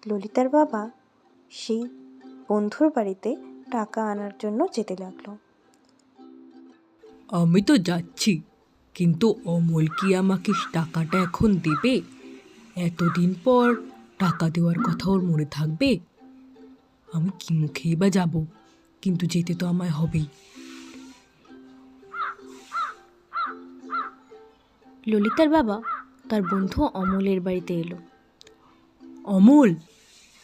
ললিতার বাবা সেই বন্ধুর বাড়িতে টাকা আনার জন্য যেতে লাগলো। আমি তো যাচ্ছি, কিন্তু অমল কি আমাকে টাকাটা এখন দেবে? এতদিন পর টাকা দেওয়ার কথা ওর মনে থাকবে? আমি কি মুখেই বা যাব, কিন্তু যেতে তো আমায় হবেই। ললিতার বাবা তার বন্ধু অমলের বাড়িতে এলো। অমল,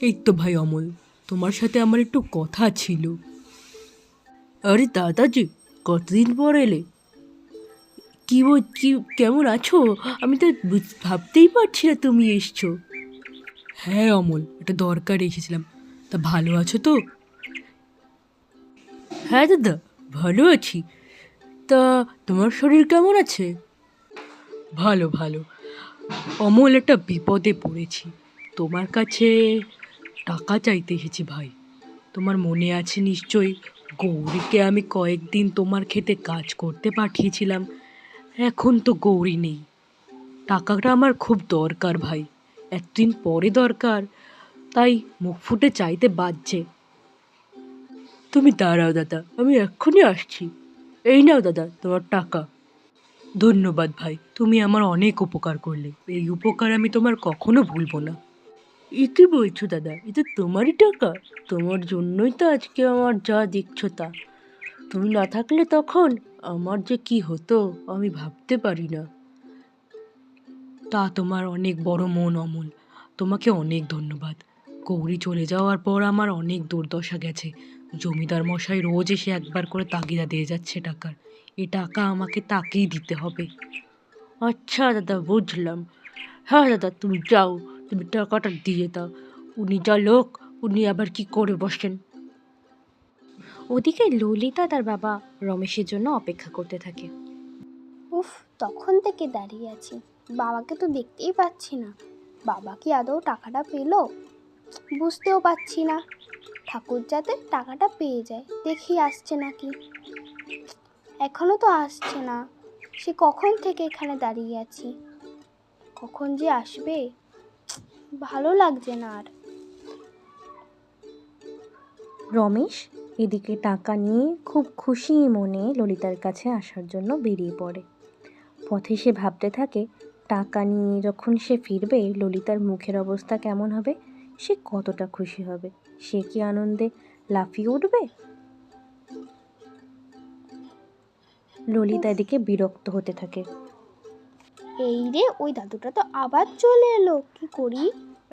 এই তো ভাই অমল, তোমার সাথে আমার একটু কথা ছিল। আরে দাদাজি, কতদিন পর এলে? কি কেমন আছো? আমি তো ভাবতেই পারছি না তুমি এসছো। হ্যাঁ অমল, এটা দরকার এসেছিলাম। তা ভালো আছো তো? হ্যাঁ দাদা, ভালো আছি। তা তোমার শরীর কেমন আছে? ভালো ভালো। অমল, একটা বিপদে পড়েছি, তোমার কাছে টাকা চাইতে এসেছি ভাই। তোমার মনে আছে নিশ্চয়ই, গৌরীকে আমি কয়েকদিন তোমার খেতে কাজ করতে পাঠিয়েছিলাম। এখন তো গৌরী নেই, টাকাটা আমার খুব দরকার ভাই, এতদিন পরে দরকার, তাই মুখ ফুটে চাইতে বাজছে। তুমি দাঁড়াও দাদা, আমি এক্ষুনি আসছি। এই নাও দাদা তোমার টাকা। ধন্যবাদ ভাই, তুমি আমার অনেক উপকার করলে, এই উপকার আমি তোমার কখনো ভুলবো না। এ কি বলছো দাদা, এ তো তোমারই টাকা। তোমার জন্যই তো আজকে আমার যা দেখছো তা। তুমি না থাকলে তখন আমার যে কি হতো আমি ভাবতে পারি না। তা তোমার অনেক বড় মন অমল, তোমাকে অনেক ধন্যবাদ। গৌরী চলে যাওয়ার পর আমার অনেক দুর্দশা গেছে। জমিদার মশাই রোজ এসে একবার করে তাগিদা দিয়ে যাচ্ছে টাকার। এ টাকা আমাকে তাকেই দিতে হবে। আচ্ছা দাদা, বুঝলাম। হ্যাঁ দাদা, তুমি যাও, তুমি টাকাটা দিয়ে দাও। উনি যা লোক, উনি আবার কি করে বসেন। ওদিকে ললিতা তার বাবা রমেশের জন্য অপেক্ষা করতে থাকে। উফ, তখন থেকে দাঁড়িয়ে আছি, বাবাকে তো দেখতেই পাচ্ছি না। বাবা কি আদৌ টাকাটা পেলো? বুঝতেও পারছি না। ঠাকুর যাতে টাকাটা পেয়ে যায়, দেখি আসছে নাকি। এখনো তো আসছে না। সে কখন থেকে এখানে দাঁড়িয়ে আছি, কখন যে আসবে, ভালো লাগছে না আর। রমেশ এদিকে টাকা নিয়ে খুব খুশি মনে ললিতার কাছে আসার জন্য বেরিয়ে পড়ে। পথে সে ভাবতে থাকে, টাকা নিয়ে যখন সে ফিরবে ললিতার মুখের অবস্থা কেমন হবে, সে কতটা খুশি হবে, সে কি আনন্দে লাফিয়ে উঠবে। ললিতা এদিকে বিরক্ত হতে থাকে। এই রে, ওই দাদুটা তো আবার চলে এলো, কি করি?